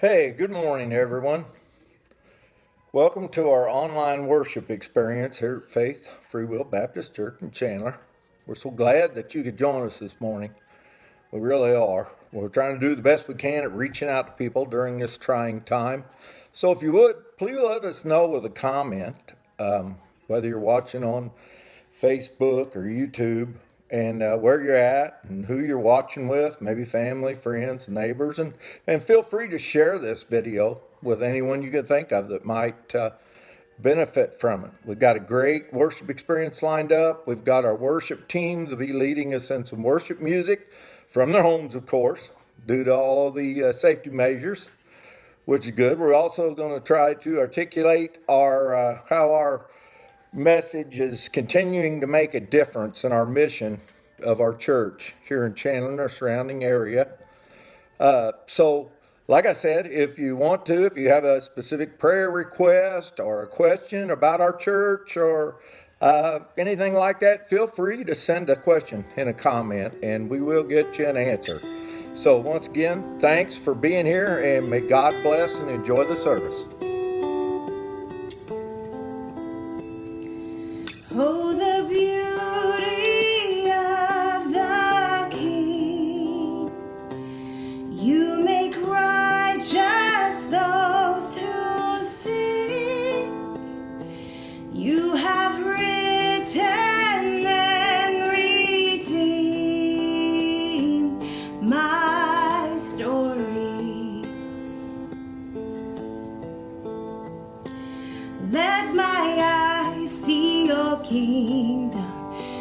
Hey, good morning, everyone. Welcome to our online worship experience here at Faith Free Will Baptist Church in Chandler. We're so glad that you could join us this morning. We really are. We're trying to do the best we can at reaching out to people during this trying time. So if you would, please let us know with a comment, whether you're watching on Facebook or YouTube, and where you're at and who you're watching with, maybe family, friends, neighbors, and feel free to share this video with anyone you can think of that might benefit from it. We've got a great worship experience lined up. We've got our worship team to be leading us in some worship music from their homes, of course, due to all the safety measures, which is good. We're also going to try to articulate our how our message is continuing to make a difference in our mission of our church here in Chandler and our surrounding area. So, like I said, if you have a specific prayer request or a question about our church or anything like that, feel free to send a question in a comment and we will get you an answer. So once again, thanks for being here and may God bless and enjoy the service. Oh, the beauty of the King. You make righteous those who sing. You have written and redeemed my story. Let my eyes see your kingdom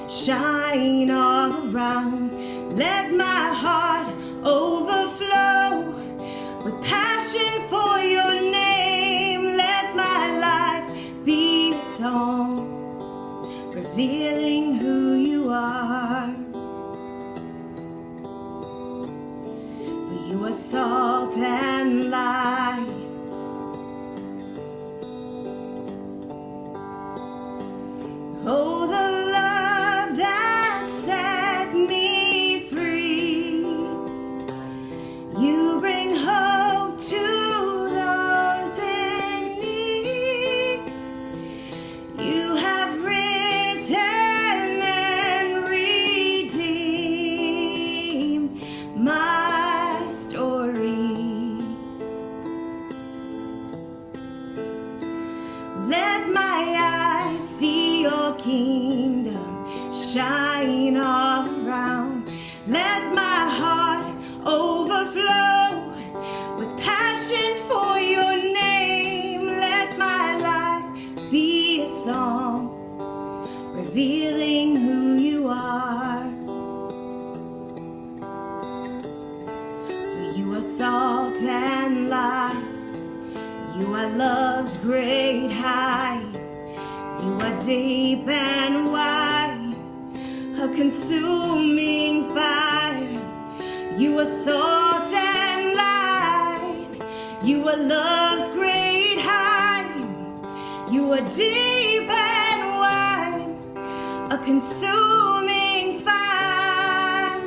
shine all around. Let my heart overflow with passion for your name. Let my life be a song revealing who you are. For you are salt and light. Oh, the love that set me free. You bring hope to those in need. You have written and redeemed my story. Let my eyes see your kingdom shine all around. Let my heart overflow with passion for your name. Let my life be a song revealing who you are. For you are salt and light. You are love's great height. You are deep and wide, a consuming fire. You are salt and light. You are love's great height. You are deep and wide, a consuming fire.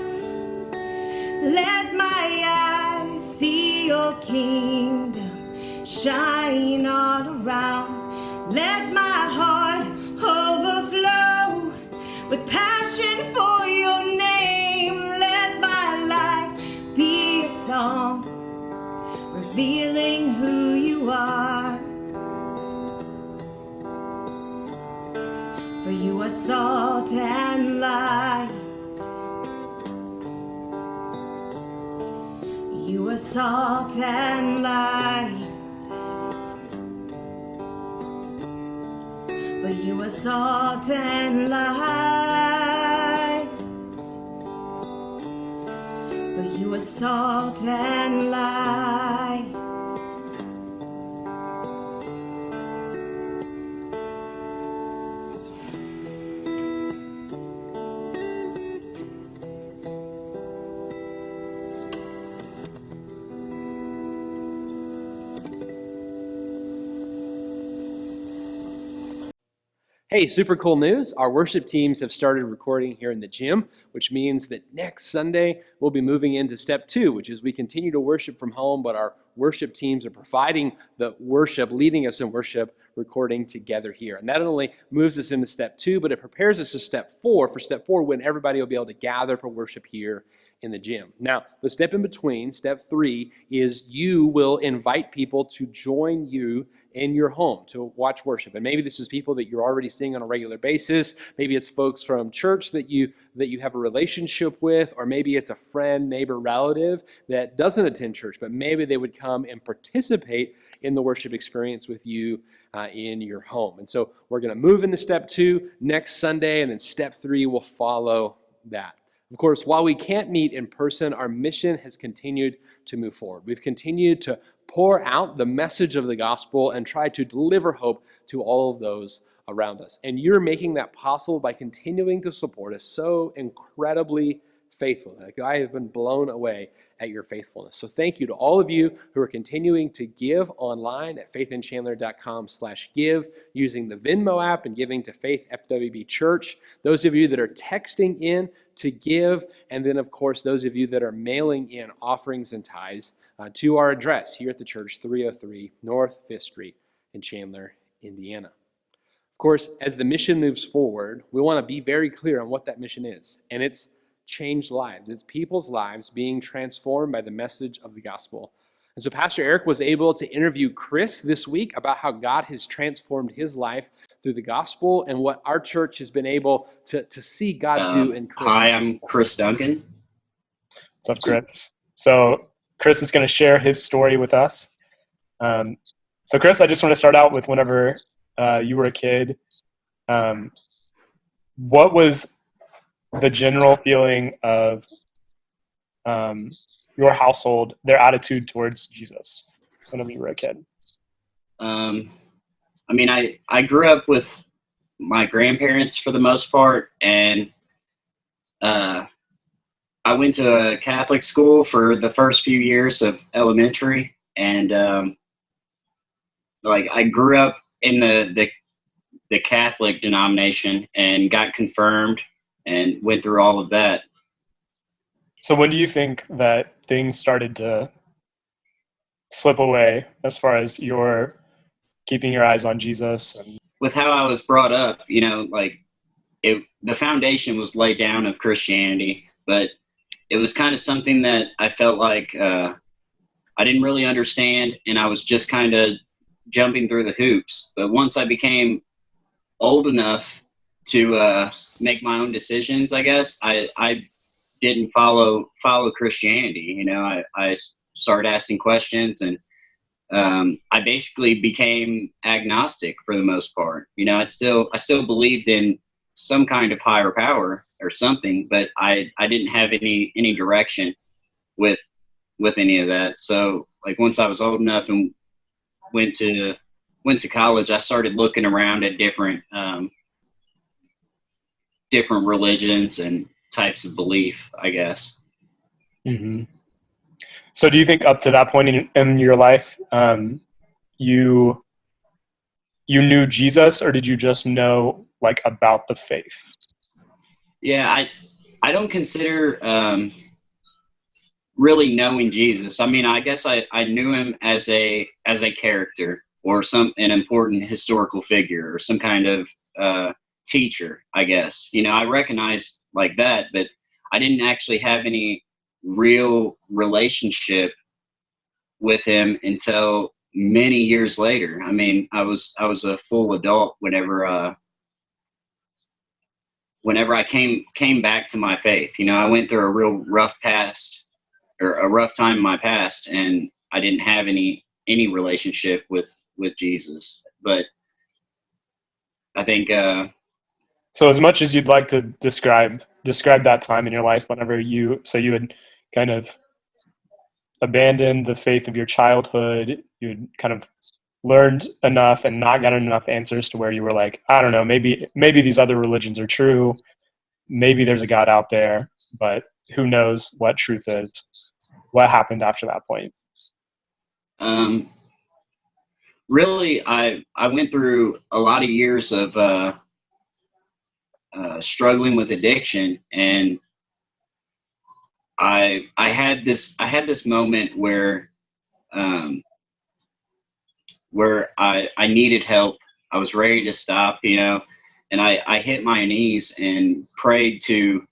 Let my eyes see your kingdom shine all around. Let my heart overflow with passion for your name. Let my life be a song revealing who you are. For you are salt and light. You are salt and light. But you are salt and light. But you are salt and light. Hey, super cool news. Our worship teams have started recording here in the gym, which means that next Sunday we'll be moving into step 2, which is we continue to worship from home, but our worship teams are providing the worship, leading us in worship, recording together here. And that not only moves us into step 2, but it prepares us to step 4, for step 4 when everybody will be able to gather for worship here in the gym. Now, the step in between, step 3, is you will invite people to join you in your home to watch worship. And maybe this is people that you're already seeing on a regular basis. Maybe it's folks from church that you have a relationship with, or maybe it's a friend, neighbor, relative that doesn't attend church, but maybe they would come and participate in the worship experience with you in your home. And so we're going to move into step 2 next Sunday, and then step 3 will follow that. Of course, while we can't meet in person, our mission has continued to move forward. We've continued to pour out the message of the gospel and try to deliver hope to all of those around us. And you're making that possible by continuing to support us so incredibly faithfully. Like, I have been blown away at your faithfulness. So thank you to all of you who are continuing to give online at faithinchandler.com/give, using the Venmo app and giving to Faith FWB Church. Those of you that are texting in to give, and then of course those of you that are mailing in offerings and tithes to our address here at the church, 303 North 5th Street in Chandler, Indiana. Of course, as the mission moves forward, we want to be very clear on what that mission is. And it's changed lives. It's people's lives being transformed by the message of the gospel. And so Pastor Eric was able to interview Chris this week about how God has transformed his life through the gospel and what our church has been able to see God do in Chris. Hi, I'm Chris Duncan. What's up, Chris? So Chris is going to share his story with us. So Chris, I just want to start out with whenever you were a kid, what was the general feeling of your household, their attitude towards Jesus whenever you were a kid? I mean, I grew up with my grandparents for the most part, and I went to a Catholic school for the first few years of elementary, and I grew up in the Catholic denomination and got confirmed and went through all of that. So when do you think that things started to slip away as far as your keeping your eyes on Jesus? With how I was brought up, the foundation was laid down of Christianity, but it was kind of something that I felt like I didn't really understand, and I was just kind of jumping through the hoops. But once I became old enough to make my own decisions, I guess, I didn't follow Christianity. I started asking questions, and I basically became agnostic for the most part. I still believed in some kind of higher power or something, but I didn't have any direction with any of that. So once I was old enough and went to college, I started looking around at different religions and types of belief, I guess. Mm-hmm. So do you think up to that point in your life, you knew Jesus, or did you just know about the faith? Yeah, I don't consider really knowing Jesus. I mean, I guess I knew him as a character or an important historical figure or some kind of teacher, I guess. I recognized that, but I didn't actually have any real relationship with him until many years later. I mean, I was a full adult whenever I came back to my faith. I went through a real rough past, or a rough time in my past, and I didn't have any relationship with Jesus. But I think so as much as you'd like to describe that time in your life whenever you had kind of abandoned the faith of your childhood, you had kind of learned enough and not gotten enough answers to where you were like, I don't know, maybe these other religions are true. Maybe there's a God out there, but who knows what truth is. What happened after that point? Really, I went through a lot of years of struggling with addiction, and I had this moment where where I needed help. I was ready to stop, and I hit my knees and prayed to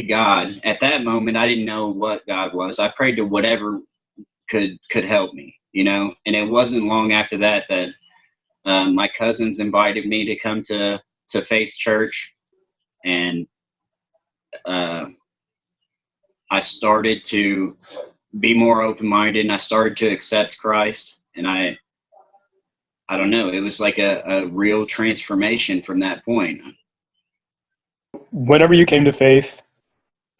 God. At that moment, I didn't know what God was. I prayed to whatever could help me, and it wasn't long after that my cousins invited me to come to Faith Church, and I started to be more open-minded, and I started to accept Christ, and I don't know, it was like a real transformation from that point. Whenever you came to faith,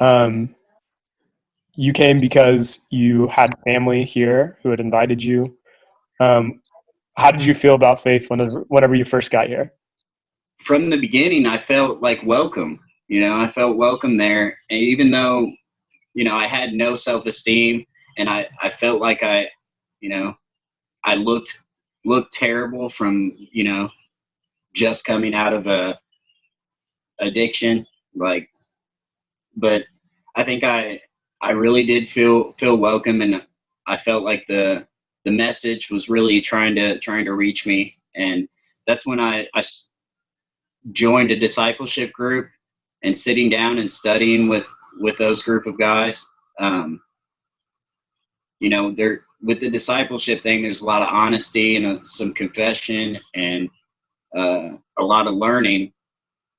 um, you came because you had family here who had invited you. Um, how did you feel about faith whenever you first got here? From the beginning, I felt like welcome. I felt welcome there, and even though I had no self-esteem, and I felt like I looked terrible from just coming out of a addiction, like, but I think I really did feel welcome, and I felt like the message was really trying to reach me, and that's when I joined a discipleship group, and sitting down and studying with those group of guys. There, with the discipleship thing, there's a lot of honesty and some confession, and a lot of learning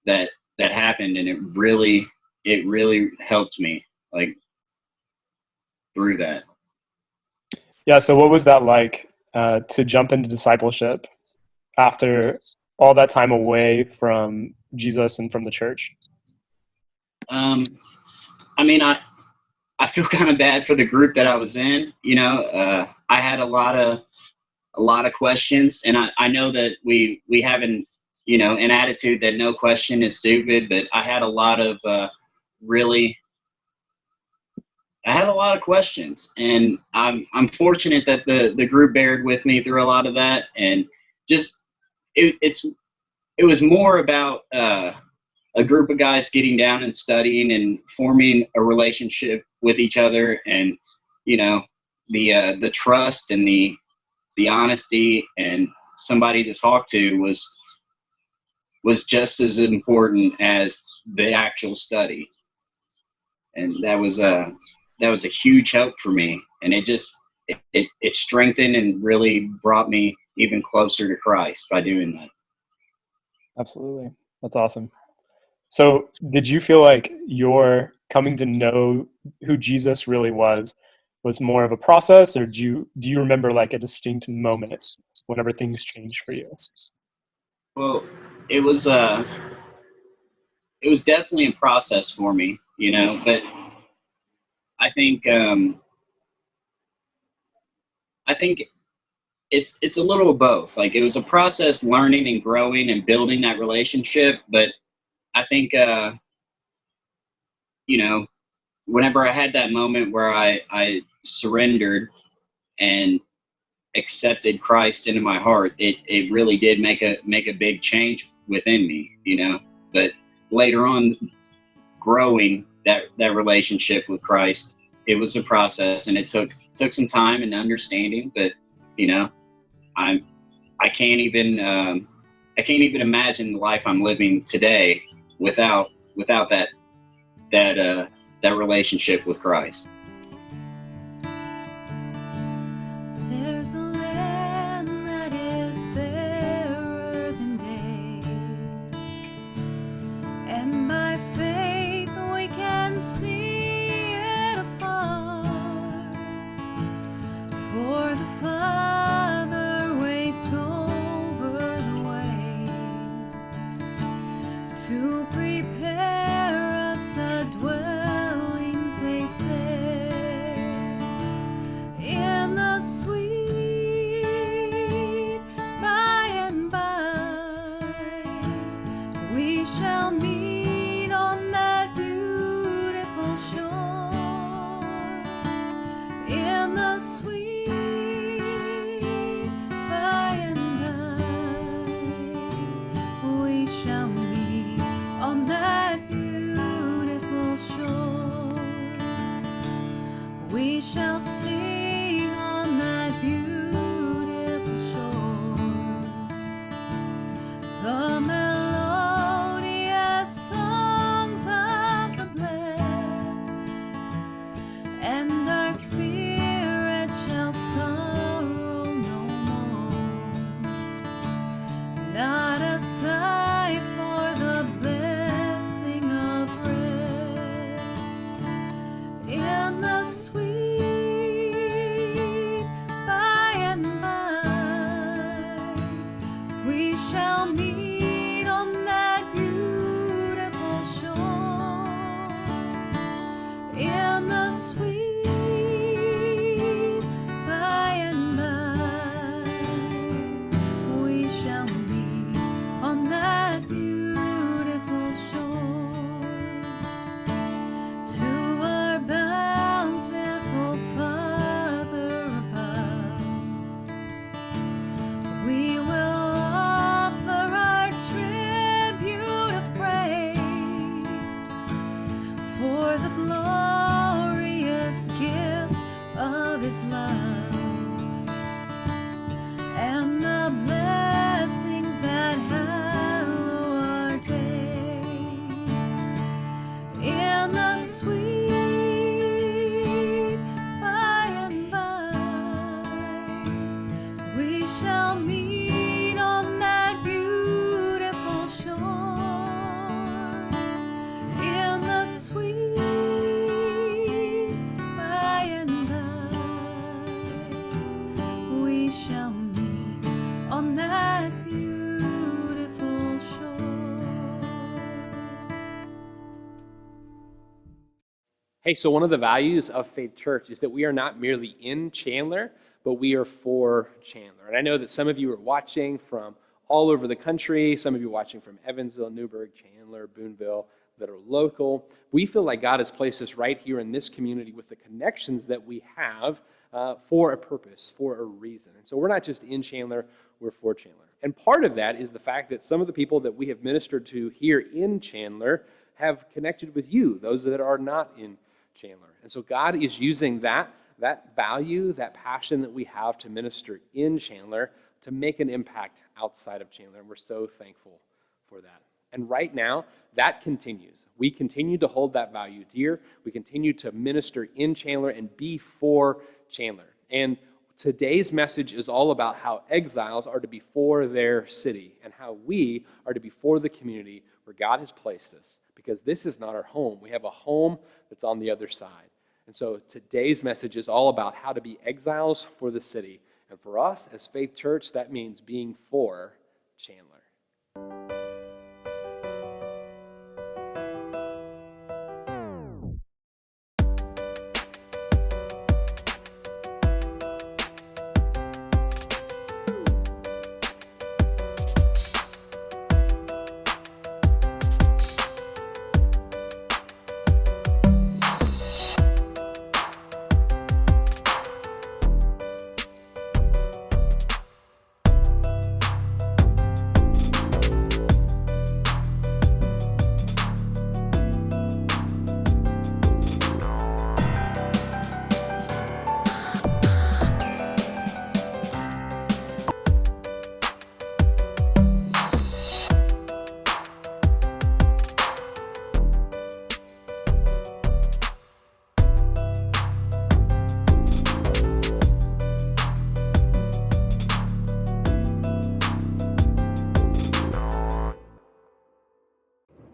that happened, and it really helped me, like, through that. Yeah, so what was that like to jump into discipleship after all that time away from Jesus and from the church? I mean, I feel kind of bad for the group that I was in. I had a lot of questions, and I know that we have an attitude that no question is stupid, but I had a lot of questions, and I'm fortunate that the group bared with me through a lot of that, and just it was more about a group of guys getting down and studying and forming a relationship with each other, and the trust and the honesty and somebody to talk to was just as important as the actual study, and that was a huge help for me, and it strengthened and really brought me even closer to Christ by doing that. Absolutely. That's awesome. So did you feel like your coming to know who Jesus really was more of a process, or do you remember like a distinct moment whenever things changed for you? Well, it was definitely a process for me, but I think it's a little of both. Like, it was a process, learning and growing and building that relationship, but I think whenever I had that moment where I surrendered and accepted Christ into my heart, it really did make a big change within me, But later on, growing that relationship with Christ, it was a process, and it took some time and understanding. But I can't even imagine the life I'm living today without that relationship with Christ. There's a land that is fairer than day, and by faith we can see it afar, for the Father waits over the way to prepare us a dwelling place there, in the sweet by and by we shall meet on that beautiful shore, in the sweet Hey, so one of the values of Faith Church is that we are not merely in Chandler, but we are for Chandler. And I know that some of you are watching from all over the country, some of you are watching from Evansville, Newburgh, Chandler, Boonville, that are local. We feel like God has placed us right here in this community with the connections that we have for a purpose, for a reason. And so we're not just in Chandler, we're for Chandler. And part of that is the fact that some of the people that we have ministered to here in Chandler have connected with you, those that are not in Chandler. And so God is using that value, that passion that we have to minister in Chandler to make an impact outside of Chandler. And we're so thankful for that. And right now, that continues. We continue to hold that value dear. We continue to minister in Chandler and be for Chandler. And today's message is all about how exiles are to be for their city and how we are to be for the community where God has placed us. Because this is not our home. We have a home that's on the other side. And so today's message is all about how to be exiles for the city. And for us as Faith Church, that means being for Chandler.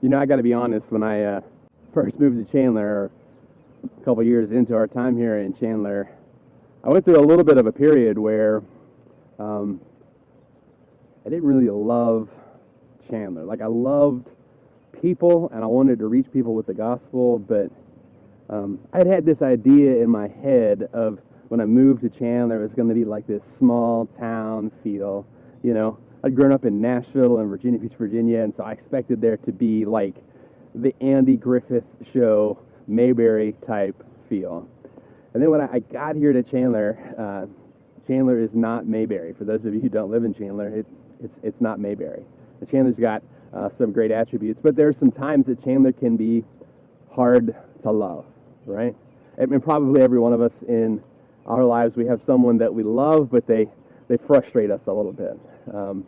You know, I got to be honest, when I first moved to Chandler, a couple years into our time here in Chandler, I went through a little bit of a period where I didn't really love Chandler. Like, I loved people, and I wanted to reach people with the gospel, but I'd had this idea in my head of when I moved to Chandler, it was going to be like this small town feel, you know. I'd grown up in Nashville and Virginia Beach, Virginia, and so I expected there to be like the Andy Griffith Show, Mayberry type feel. And then when I got here to Chandler, Chandler is not Mayberry. For those of you who don't live in Chandler, it's not Mayberry. And Chandler's got some great attributes, but there are some times that Chandler can be hard to love, right? I mean, probably every one of us in our lives, we have someone that we love, but they frustrate us a little bit.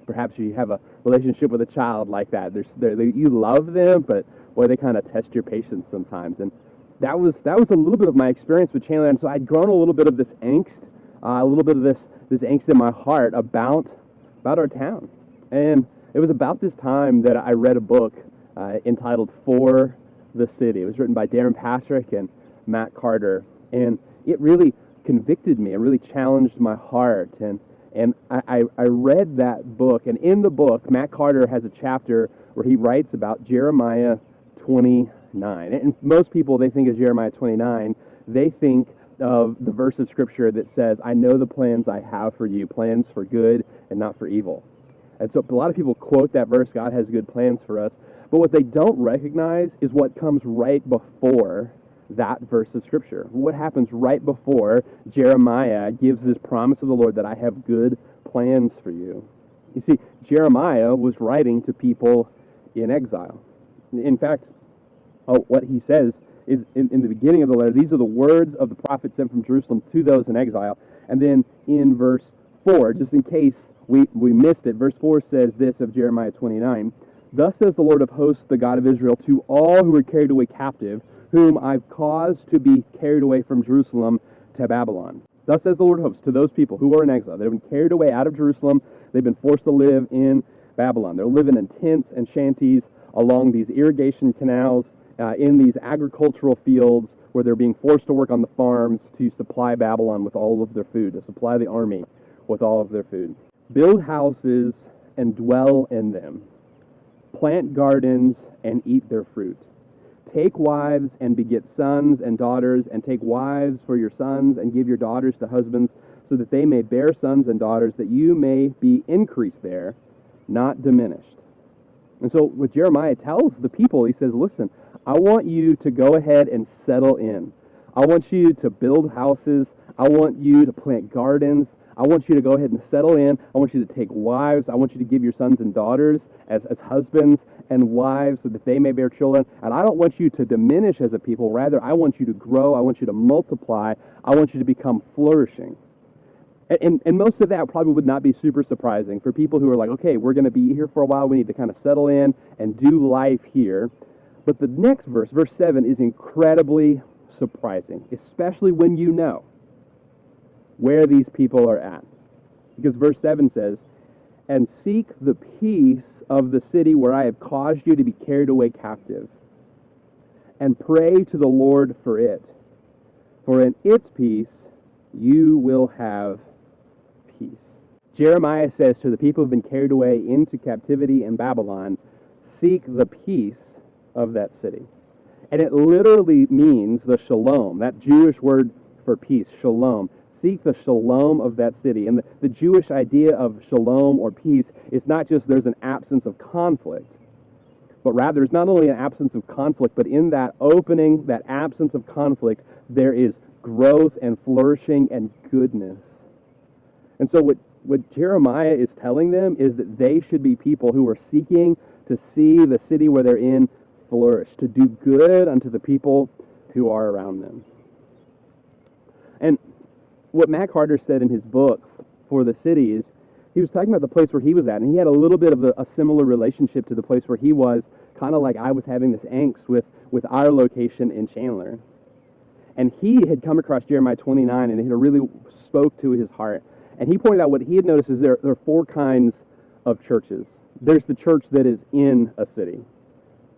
Perhaps you have a relationship with a child like that. You love them, but boy, they kind of test your patience sometimes. And that was a little bit of my experience with Chandler. And so I'd grown a little bit of this angst, a little bit of this angst in my heart about our town. And it was about this time that I read a book entitled "For the City." It was written by Darren Patrick and Matt Carter, and it really convicted me. It really challenged my heart. And I read that book, and in the book, Matt Carter has a chapter where he writes about Jeremiah 29. And most people, they think of Jeremiah 29, they think of the verse of Scripture that says, "I know the plans I have for you, plans for good and not for evil." And so a lot of people quote that verse, God has good plans for us. But what they don't recognize is what comes right before that verse of Scripture. What happens right before Jeremiah gives this promise of the Lord that I have good plans for you. You see, Jeremiah was writing to people in exile. In fact, what he says is in the beginning of the letter, these are the words of the prophet sent from Jerusalem to those in exile. And then in verse 4, just in case we missed it, verse 4 says this of Jeremiah 29, "Thus says the Lord of hosts, the God of Israel, to all who were carried away captive, whom I've caused to be carried away from Jerusalem to Babylon." Thus says the Lord of hosts, to those people who are in exile. They've been carried away out of Jerusalem. They've been forced to live in Babylon. They're living in tents and shanties along these irrigation canals, in these agricultural fields where they're being forced to work on the farms to supply Babylon with all of their food, to supply the army with all of their food. "Build houses and dwell in them. Plant gardens and eat their fruit. take wives and beget sons and daughters, and take wives for your sons, and give your daughters to husbands, so that they may bear sons and daughters, that you may be increased there, not diminished. And so what Jeremiah tells the people, he says, listen, I want you to go ahead and settle in. I want you to build houses. I want you to plant gardens. I want you to go ahead and settle in. I want you to take wives. I want you to give your sons and daughters as husbands and wives, so that they may bear children. And I don't want you to diminish as a people. Rather, I want you to grow. I want you to multiply. I want you to become flourishing. And most of that probably would not be super surprising for people who are like, okay, we're going to be here for a while. We need to kind of settle in and do life here. But the next verse, verse 7, is incredibly surprising, especially when you know where these people are at. Because verse 7 says, and seek the peace of the city where I have caused you to be carried away captive, and pray to the Lord for it. For in its peace you will have peace. Jeremiah says to the people who have been carried away into captivity in Babylon, seek the peace of that city. And it literally means the shalom, that Jewish word for peace, shalom. Seek the shalom of that city. And the Jewish idea of shalom or peace is not just there's an absence of conflict, but rather it's not only an absence of conflict, but in that opening, that absence of conflict, there is growth and flourishing and goodness. And so what Jeremiah is telling them is that they should be people who are seeking to see the city where they're in flourish, to do good unto the people who are around them. And what Matt Carter said in his book, For the City, is he was talking about the place where he was at, and he had a little bit of a similar relationship to the place where he was, kind of like I was having this angst with our location in Chandler. And he had come across Jeremiah 29, and it had really spoke to his heart. And he pointed out what he had noticed is there are four kinds of churches. There's the church that is in a city.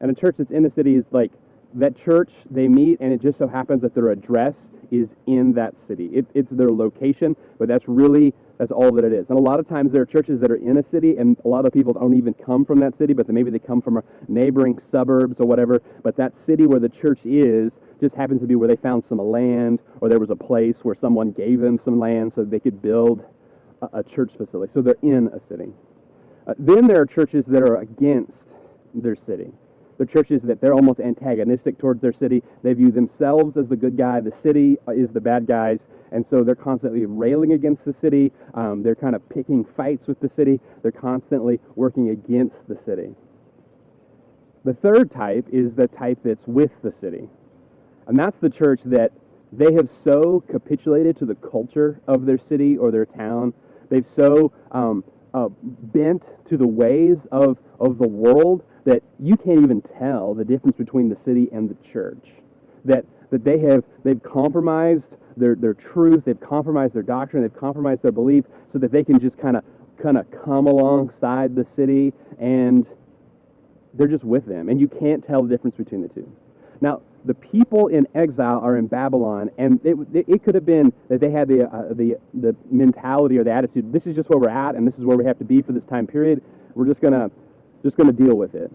And a church that's in a city is like that church, they meet, and it just so happens that their address is in that city. It's their location, but that's all that it is. And a lot of times there are churches that are in a city, and a lot of people don't even come from that city, but maybe they come from a neighboring suburbs or whatever. But that city where the church is just happens to be where they found some land, or there was a place where someone gave them some land so they could build a church facility. So they're in a city. Then there are churches that are against their city. They're churches that they're almost antagonistic towards their city. They view themselves as the good guy. The city is the bad guys. And so they're constantly railing against the city. They're kind of picking fights with the city. They're constantly working against the city. The third type is the type that's with the city. And that's the church that they have so capitulated to the culture of their city or their town. They've so bent to the ways of the world that you can't even tell the difference between the city and the church. That they've compromised their truth, they've compromised their doctrine, they've compromised their belief, so that they can just kind of come alongside the city, and they're just with them, and you can't tell the difference between the two. Now, the people in exile are in Babylon, and it could have been that they had the mentality or the attitude, this is just where we're at, and this is where we have to be for this time period. We're just gonna deal with it.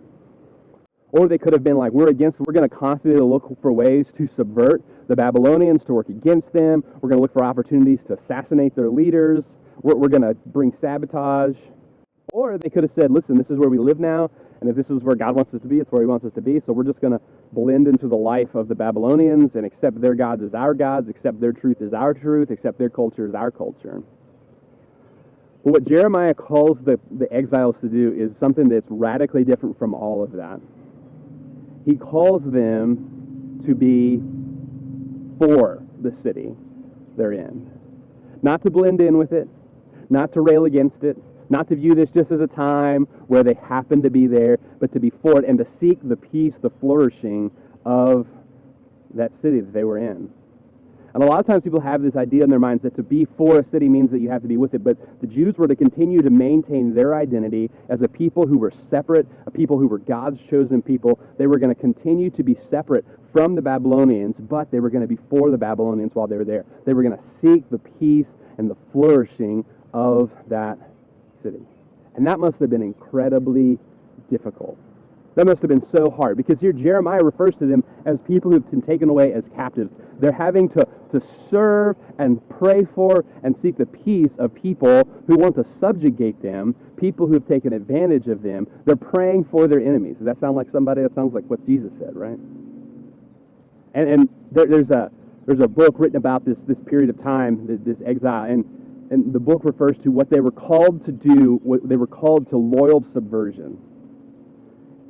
Or they could have been like, we're going to constantly look for ways to subvert the Babylonians, to work against them. We're going to look for opportunities to assassinate their leaders. We're going to bring sabotage. Or they could have said, listen, this is where we live now, and if this is where God wants us to be, it's where he wants us to be, so we're just going to blend into the life of the Babylonians and accept their gods as our gods, accept their truth as our truth, accept their culture as our culture. But what Jeremiah calls the exiles to do is something that's radically different from all of that. He calls them to be for the city they're in. Not to blend in with it, not to rail against it, not to view this just as a time where they happen to be there, but to be for it and to seek the peace, the flourishing of that city that they were in. And a lot of times people have this idea in their minds that to be for a city means that you have to be with it, but the Jews were to continue to maintain their identity as a people who were separate, a people who were God's chosen people. They were going to continue to be separate from the Babylonians, but they were going to be for the Babylonians while they were there. They were going to seek the peace and the flourishing of that city. And that must have been incredibly difficult. That must have been so hard, because here Jeremiah refers to them as people who've been taken away as captives. They're having to serve and pray for and seek the peace of people who want to subjugate them, people who've taken advantage of them. They're praying for their enemies. Does that sound like somebody? That sounds like what Jesus said, right? And there's a book written about this period of time, this exile, and the book refers to what they were called to do. What they were called to loyal subversion.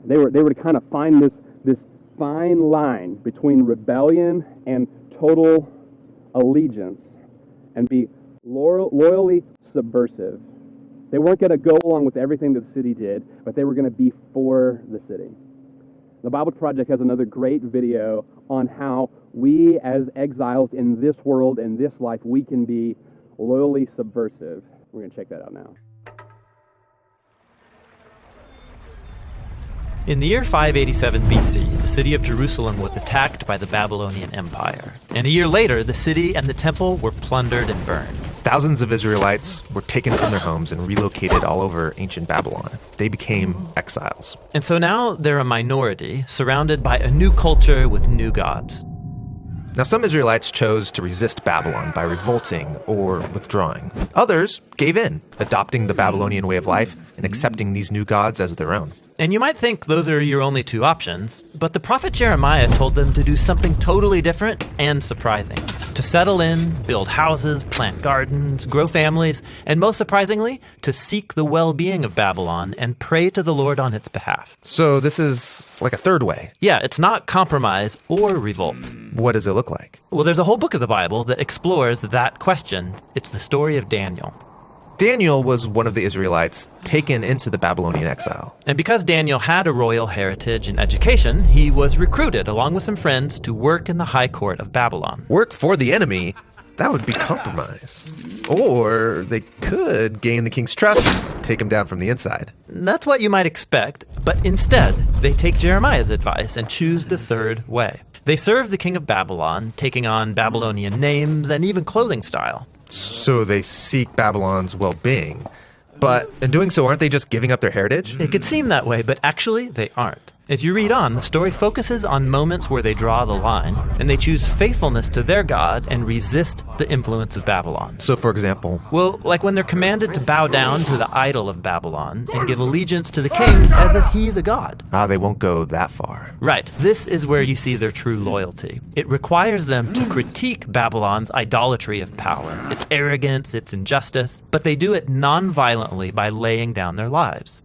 They were to kind of find this fine line between rebellion and total allegiance, and be loyally subversive. They weren't going to go along with everything that the city did, but they were going to be for the city. The Bible Project has another great video on how we as exiles in this world and this life, we can be loyally subversive. We're going to check that out now. In the year 587 BC, the city of Jerusalem was attacked by the Babylonian Empire. And a year later, the city and the temple were plundered and burned. Thousands of Israelites were taken from their homes and relocated all over ancient Babylon. They became exiles. And so now they're a minority, surrounded by a new culture with new gods. Now, some Israelites chose to resist Babylon by revolting or withdrawing. Others gave in, adopting the Babylonian way of life and accepting these new gods as their own. And you might think those are your only two options, but the prophet Jeremiah told them to do something totally different and surprising. To settle in, build houses, plant gardens, grow families, and most surprisingly, to seek the well-being of Babylon and pray to the Lord on its behalf. So this is like a third way. Yeah, it's not compromise or revolt. What does it look like? Well, there's a whole book of the Bible that explores that question. It's the story of Daniel. Daniel was one of the Israelites taken into the Babylonian exile. And because Daniel had a royal heritage and education, he was recruited along with some friends to work in the high court of Babylon. Work for the enemy? That would be compromise. Or they could gain the king's trust and take him down from the inside. That's what you might expect, but instead, they take Jeremiah's advice and choose the third way. They serve the king of Babylon, taking on Babylonian names and even clothing style. So they seek Babylon's well-being. But in doing so, aren't they just giving up their heritage? It could seem that way, but actually they aren't. As you read on, the story focuses on moments where they draw the line, and they choose faithfulness to their God and resist the influence of Babylon. So, for example? Well, like when they're commanded to bow down to the idol of Babylon and give allegiance to the king as if he's a god. They won't go that far. Right. This is where you see their true loyalty. It requires them to critique Babylon's idolatry of power, its arrogance, its injustice, but they do it non-violently by laying down their lives.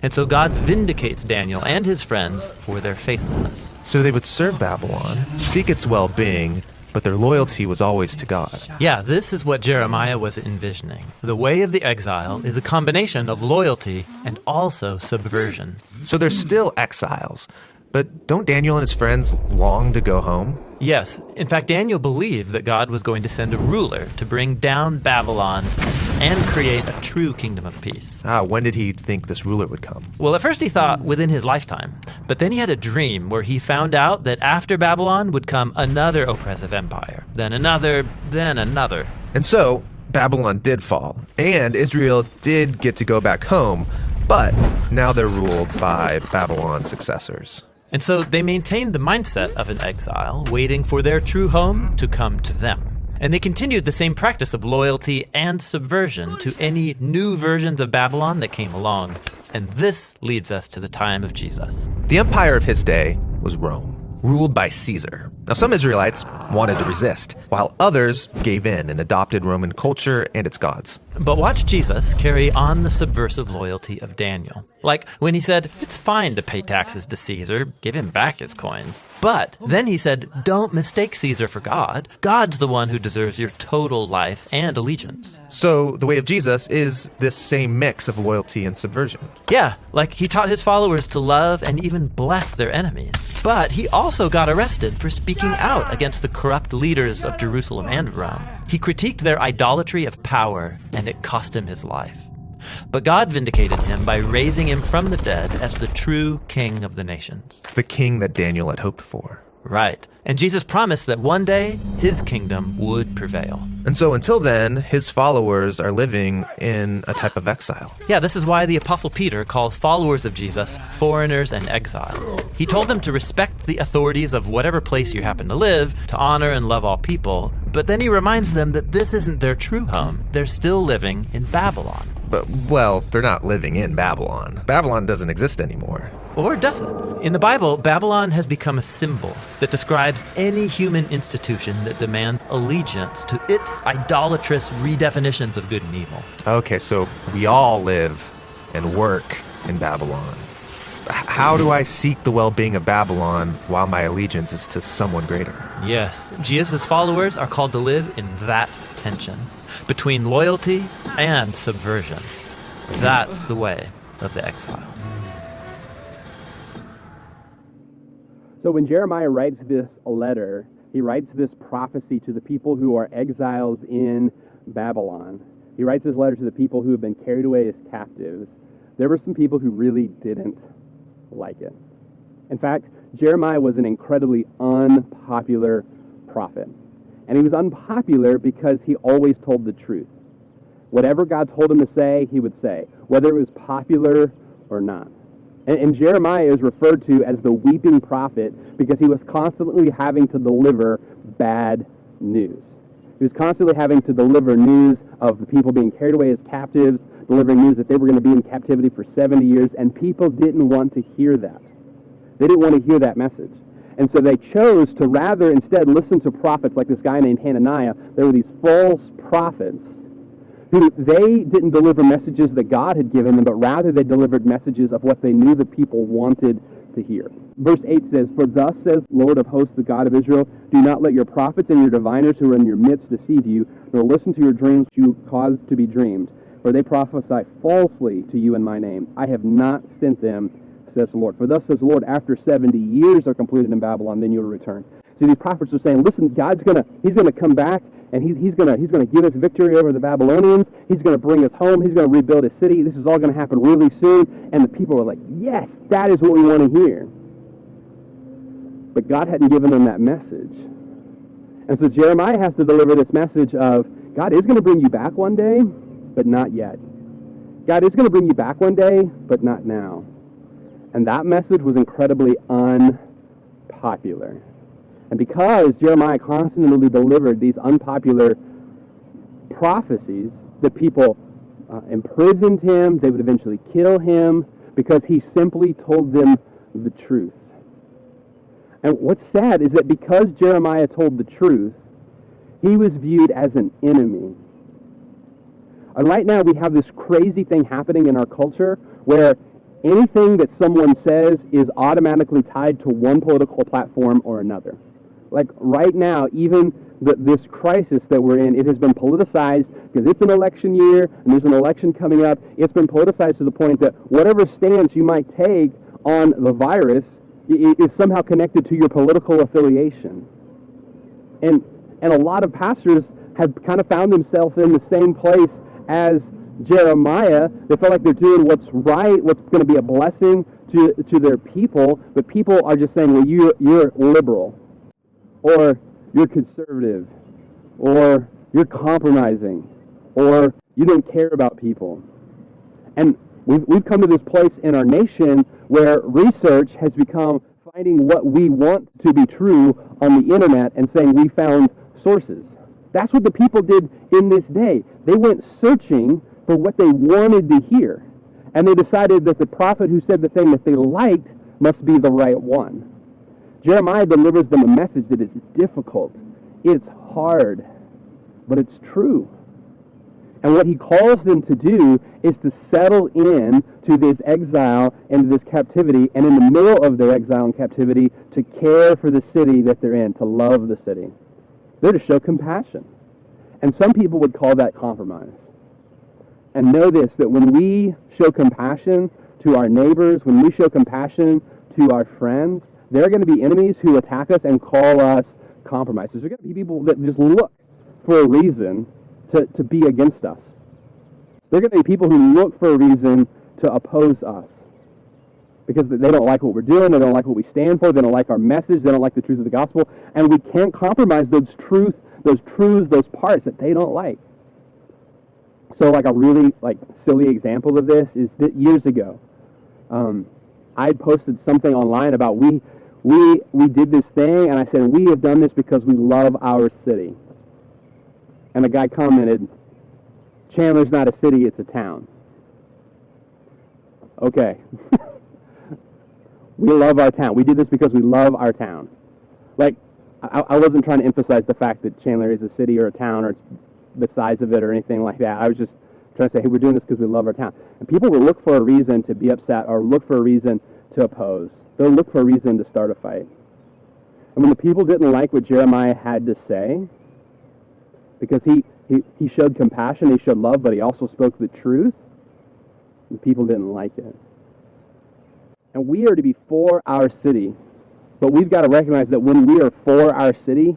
And so God vindicates Daniel and his friends for their faithfulness. So they would serve Babylon, seek its well-being, but their loyalty was always to God. Yeah, this is what Jeremiah was envisioning. The way of the exile is a combination of loyalty and also subversion. So they're still exiles, but don't Daniel and his friends long to go home? Yes. In fact, Daniel believed that God was going to send a ruler to bring down Babylon and create a true kingdom of peace. When did he think this ruler would come? Well, at first he thought within his lifetime, but then he had a dream where he found out that after Babylon would come another oppressive empire, then another, then another. And so, Babylon did fall, and Israel did get to go back home, but now they're ruled by Babylon's successors. And so they maintained the mindset of an exile, waiting for their true home to come to them. And they continued the same practice of loyalty and subversion to any new versions of Babylon that came along. And this leads us to the time of Jesus. The empire of his day was Rome, ruled by Caesar. Now, some Israelites wanted to resist, while others gave in and adopted Roman culture and its gods. But watch Jesus carry on the subversive loyalty of Daniel. Like when he said, it's fine to pay taxes to Caesar, give him back his coins. But then he said, don't mistake Caesar for God. God's the one who deserves your total life and allegiance. So the way of Jesus is this same mix of loyalty and subversion. Yeah, like he taught his followers to love and even bless their enemies. But he also got arrested for speaking out against the corrupt leaders of Jerusalem and Rome. He critiqued their idolatry of power, and it cost him his life. But God vindicated him by raising him from the dead as the true king of the nations. The king that Daniel had hoped for. Right. And Jesus promised that one day his kingdom would prevail. And so until then, his followers are living in a type of exile. Yeah, this is why the Apostle Peter calls followers of Jesus foreigners and exiles. He told them to respect the authorities of whatever place you happen to live, to honor and love all people, but then he reminds them that this isn't their true home. They're still living in Babylon. But, well, they're not living in Babylon. Babylon doesn't exist anymore. Or does it? In the Bible, Babylon has become a symbol that describes any human institution that demands allegiance to its idolatrous redefinitions of good and evil. Okay, so we all live and work in Babylon. How do I seek the well-being of Babylon while my allegiance is to someone greater? Yes, Jesus' followers are called to live in that tension between loyalty and subversion. That's the way of the exile. So when Jeremiah writes this letter, he writes this prophecy to the people who are exiles in Babylon. He writes this letter to the people who have been carried away as captives. There were some people who really didn't like it. In fact, Jeremiah was an incredibly unpopular prophet. And he was unpopular because he always told the truth. Whatever God told him to say, he would say, whether it was popular or not. And Jeremiah is referred to as the weeping prophet because he was constantly having to deliver bad news. He was constantly having to deliver news of the people being carried away as captives, delivering news that they were going to be in captivity for 70 years, and people didn't want to hear that. They didn't want to hear that message. And so they chose to rather instead listen to prophets like this guy named Hananiah. There were these false prophets who they didn't deliver messages that God had given them, but rather they delivered messages of what they knew the people wanted to hear. Verse 8 says, "For thus says Lord of hosts, the God of Israel, do not let your prophets and your diviners who are in your midst deceive you, nor listen to your dreams you cause to be dreamed. For they prophesy falsely to you in my name. I have not sent them, says the Lord. For thus says the Lord, after 70 years are completed in Babylon, then you will return." So these prophets are saying, listen, he's gonna come back, and he's gonna give us victory over the Babylonians. He's gonna bring us home. He's gonna rebuild his city. This is all gonna happen really soon. And the people are like, yes, that is what we want to hear. But God hadn't given them that message. And so Jeremiah has to deliver this message of, God is gonna bring you back one day, but not yet. God is gonna bring you back one day, but not now. And that message was incredibly unpopular. And because Jeremiah constantly delivered these unpopular prophecies, the people imprisoned him. They would eventually kill him because he simply told them the truth. And what's sad is that because Jeremiah told the truth, he was viewed as an enemy. And right now we have this crazy thing happening in our culture where anything that someone says is automatically tied to one political platform or another. Like right now, even this crisis that we're in, it has been politicized because it's an election year and there's an election coming up. It's been politicized to the point that whatever stance you might take on the virus is somehow connected to your political affiliation. And a lot of pastors have kind of found themselves in the same place as Jeremiah. They feel like they're doing what's right, what's going to be a blessing to their people, but people are just saying, well, you're liberal, or you're conservative, or you're compromising, or you don't care about people. And we've come to this place in our nation where research has become finding what we want to be true on the internet and saying we found sources. That's what the people did in this day. They went searching for what they wanted to hear. And they decided that the prophet who said the thing that they liked must be the right one. Jeremiah delivers them a message that is difficult. It's hard, but it's true. And what he calls them to do is to settle in to this exile and this captivity, and in the middle of their exile and captivity, to care for the city that they're in, to love the city. They're to show compassion. And some people would call that compromise. And know this, that when we show compassion to our neighbors, when we show compassion to our friends, there are going to be enemies who attack us and call us compromisers. There are going to be people that just look for a reason to be against us. There are going to be people who look for a reason to oppose us because they don't like what we're doing, they don't like what we stand for, they don't like our message, they don't like the truth of the gospel, and we can't compromise those truths, those parts that they don't like. So like a really silly example of this is that years ago, I posted something online about we did this thing, and I said, we have done this because we love our city. And the guy commented, Chandler's not a city, it's a town. Okay. We love our town. We did this because we love our town. Like, I wasn't trying to emphasize the fact that Chandler is a city or a town or it's the size of it or anything like that. I was just trying to say, hey, we're doing this because we love our town. And people will look for a reason to be upset or look for a reason to oppose. They'll look for a reason to start a fight. And when the people didn't like what Jeremiah had to say, because he showed compassion, he showed love, but he also spoke the truth, the people didn't like it. And we are to be for our city, but we've got to recognize that when we are for our city,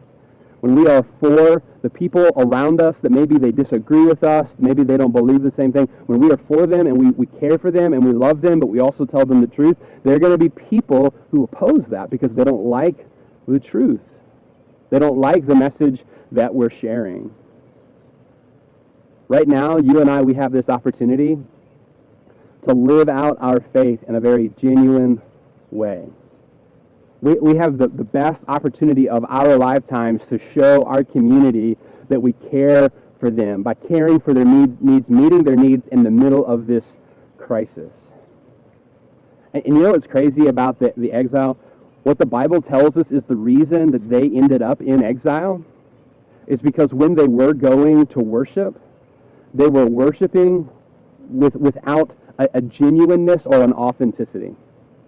when we are for the people around us that maybe they disagree with us, maybe they don't believe the same thing, when we are for them and we care for them and we love them, but we also tell them the truth, there are going to be people who oppose that because they don't like the truth. They don't like the message that we're sharing. Right now, you and I, we have this opportunity to live out our faith in a very genuine way. We have the best opportunity of our lifetimes to show our community that we care for them by caring for their needs, meeting their needs in the middle of this crisis. And you know what's crazy about the exile? What the Bible tells us is the reason that they ended up in exile is because when they were going to worship, they were worshiping without a genuineness or an authenticity.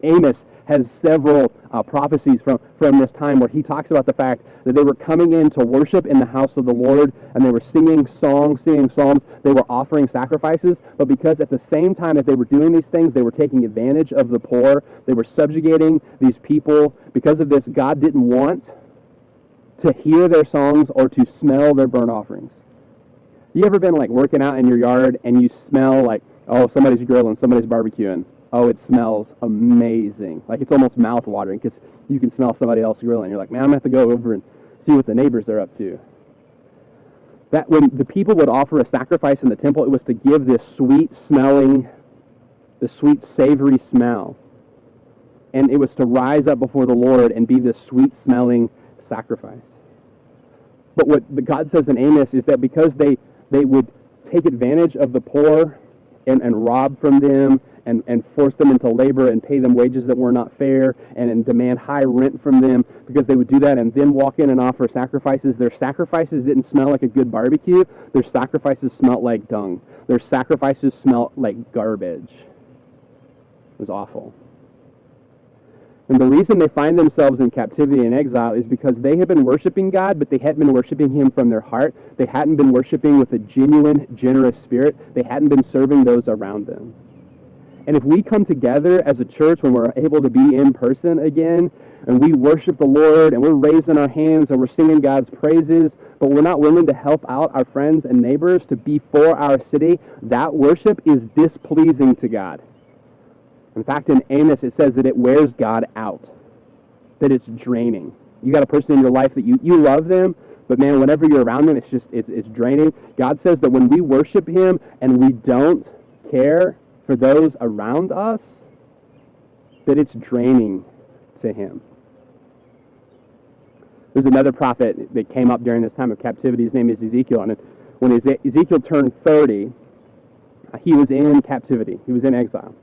Amos has several prophecies from this time where he talks about the fact that they were coming in to worship in the house of the Lord, and they were singing songs, singing psalms, they were offering sacrifices, but because at the same time that they were doing these things, they were taking advantage of the poor, they were subjugating these people. Because of this, God didn't want to hear their songs or to smell their burnt offerings. You ever been working out in your yard and you smell oh, somebody's grilling, somebody's barbecuing? Oh, it smells amazing. It's almost mouth-watering because you can smell somebody else grilling. You're like, man, I'm going to have to go over and see what the neighbors are up to. That when the people would offer a sacrifice in the temple, it was to give this sweet-smelling, the sweet, savory smell. And it was to rise up before the Lord and be this sweet-smelling sacrifice. But what God says in Amos is that because they would take advantage of the poor and rob from them and force them into labor and pay them wages that were not fair and demand high rent from them, because they would do that and then walk in and offer sacrifices. Their sacrifices didn't smell like a good barbecue. Their sacrifices smelled like dung. Their sacrifices smelled like garbage. It was awful. And the reason they find themselves in captivity and exile is because they had been worshiping God, but they hadn't been worshiping Him from their heart. They hadn't been worshiping with a genuine, generous spirit. They hadn't been serving those around them. And if we come together as a church when we're able to be in person again, and we worship the Lord, and we're raising our hands, and we're singing God's praises, but we're not willing to help out our friends and neighbors to be for our city, that worship is displeasing to God. In fact, in Amos, it says that it wears God out, that it's draining. You got a person in your life that you love them, but man, whenever you're around them, it's draining. God says that when we worship Him and we don't care for those around us, that it's draining to Him. There's another prophet that came up during this time of captivity. His name is Ezekiel. And when Ezekiel turned 30, he was in captivity. He was in exile.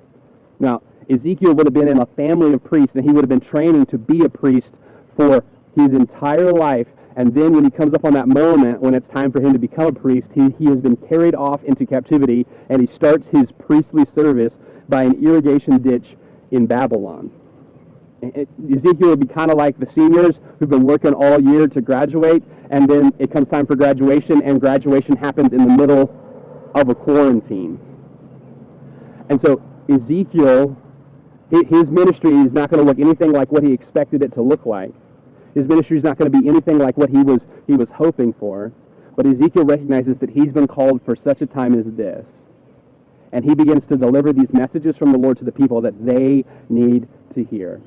Now, Ezekiel would have been in a family of priests, and he would have been training to be a priest for his entire life. And then when he comes up on that moment, when it's time for him to become a priest, he has been carried off into captivity, and he starts his priestly service by an irrigation ditch in Babylon. Ezekiel would be kind of like the seniors who've been working all year to graduate, and then it comes time for graduation, and graduation happens in the middle of a quarantine. And so Ezekiel, his ministry is not going to look anything like what he expected it to look like. His ministry is not going to be anything like what he was hoping for. But Ezekiel recognizes that he's been called for such a time as this. and he begins to deliver these messages from the Lord to the people that they need to hear.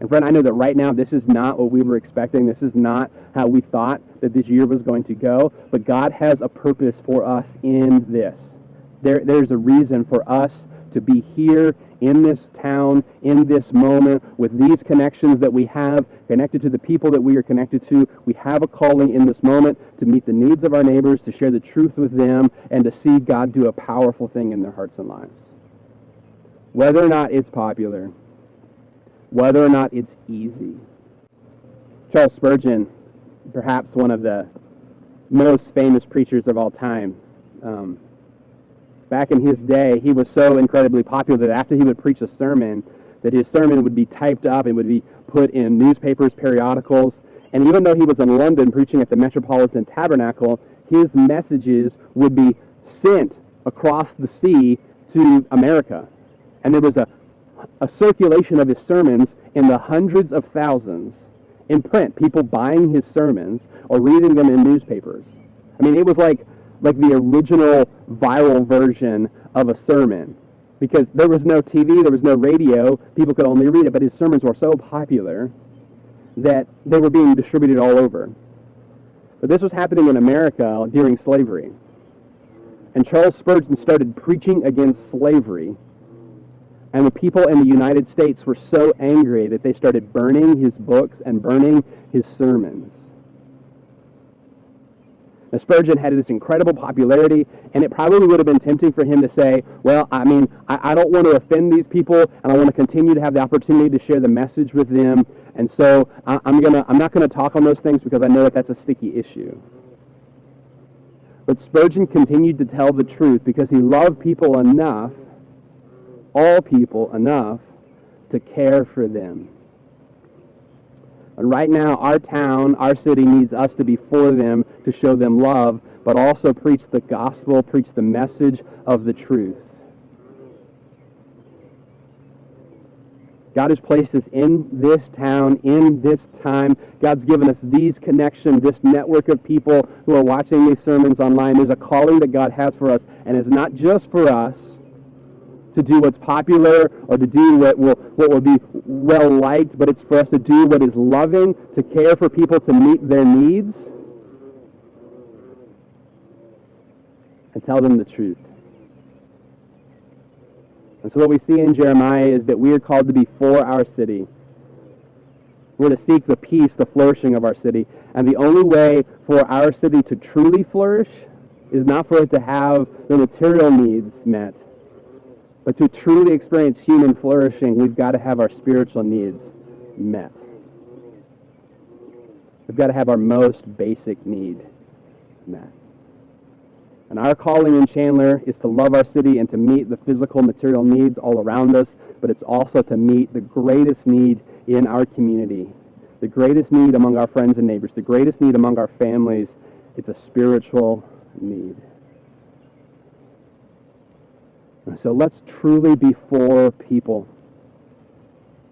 And friend, I know that right now this is not what we were expecting. This is not how we thought that this year was going to go. But God has a purpose for us in this. There's a reason for us to be here in this town, in this moment, with these connections that we have, connected to the people that we are connected to. We have a calling in this moment to meet the needs of our neighbors, to share the truth with them, and to see God do a powerful thing in their hearts and lives. Whether or not it's popular, whether or not it's easy. Charles Spurgeon, perhaps one of the most famous preachers of all time, back in his day, he was so incredibly popular that after he would preach a sermon, that his sermon would be typed up and would be put in newspapers, periodicals, and even though he was in London preaching at the Metropolitan Tabernacle, his messages would be sent across the sea to America. And there was a circulation of his sermons in the hundreds of thousands in print, people buying his sermons or reading them in newspapers. I mean, it was like the original viral version of a sermon, because there was no TV, there was no radio, people could only read it, but his sermons were so popular that they were being distributed all over. But this was happening in America during slavery. And Charles Spurgeon started preaching against slavery. And the people in the United States were so angry that they started burning his books and burning his sermons. Now, Spurgeon had this incredible popularity, and it probably would have been tempting for him to say, well, I mean, I don't want to offend these people, and I want to continue to have the opportunity to share the message with them, and so I'm not going to talk on those things because I know that that's a sticky issue. But Spurgeon continued to tell the truth because he loved people enough, all people enough, to care for them. And right now, our town, our city needs us to be for them, to show them love, but also preach the gospel, preach the message of the truth. God has placed us in this town, in this time. God's given us these connections, this network of people who are watching these sermons online. There's a calling that God has for us, and it's not just for us to do what's popular or to do what will be well liked, but it's for us to do what is loving, to care for people, to meet their needs, and tell them the truth. And so what we see in Jeremiah is that we are called to be for our city. We're to seek the peace, the flourishing of our city. And the only way for our city to truly flourish is not for it to have the material needs met, but to truly experience human flourishing, we've got to have our spiritual needs met. We've got to have our most basic need met. And our calling in Chandler is to love our city and to meet the physical, material needs all around us, but it's also to meet the greatest need in our community, the greatest need among our friends and neighbors, the greatest need among our families. It's a spiritual need. So let's truly be for people.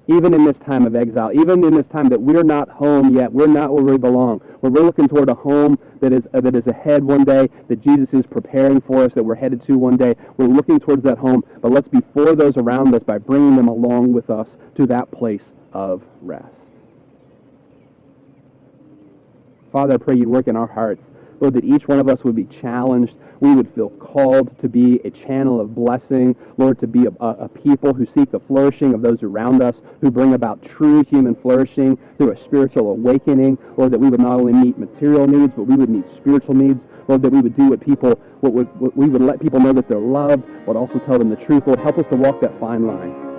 Even in this time of exile, even in this time that we're not home yet, we're not where we belong. We're looking toward a home that is ahead one day, that Jesus is preparing for us, that we're headed to one day. We're looking towards that home, but let's be for those around us by bringing them along with us to that place of rest. Father, I pray you'd work in our hearts. Lord, that each one of us would be challenged. We would feel called to be a channel of blessing. Lord, to be a people who seek the flourishing of those around us, who bring about true human flourishing through a spiritual awakening. Lord, that we would not only meet material needs, but we would meet spiritual needs. Lord, that we would do what we would let people know that they're loved, but also tell them the truth. Lord, help us to walk that fine line.